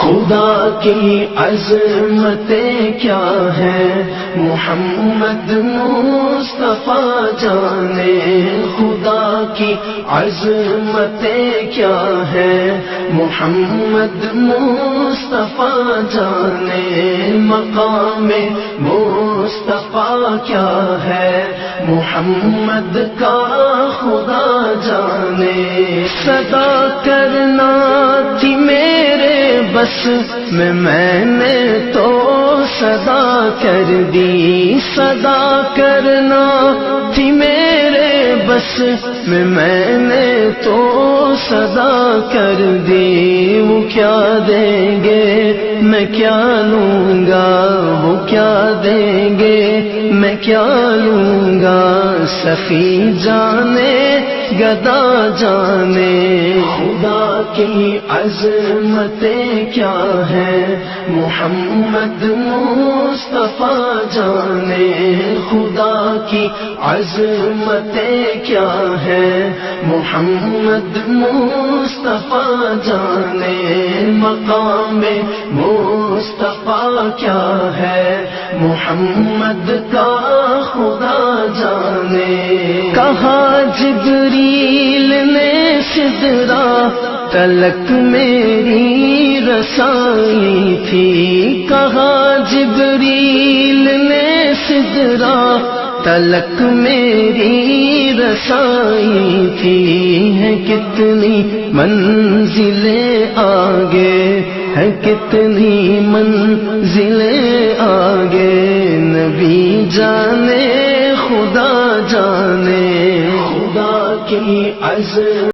خدا کی عظمتیں کیا ہے محمد مصطفیٰ جانے، خدا کی عظمتیں کیا ہے محمد مصطفیٰ جانے، مقام مصطفیٰ کیا ہے محمد کا خدا جانے، صدا کرنا تھی میرے بس میں نے تو صدا کر دی، صدا کرنا تھی میرے بس میں نے تو صدا کر دی، وہ کیا دیں گے میں کیا لوں گا، وہ کیا دیں گے میں کیا لوں گا، سخی جانے گدا جانے، خدا کی عظمتیں کیا ہے محمد مصطفیٰ جانے، خدا کی عظمتیں کیا ہے محمد مصطفیٰ جانے، مقام مصطفیٰ کیا ہے محمد کا خدا جانے، کہا جبریل نے سدرا تلک میری رسائی تھی، کہا جبریل نے سدرا تلک میری رسائی تھی، ہے کتنی منزلیں آگے، ہے کتنی منزلیں آگے، نبی جانے خدا جانے، خدا کی عظمت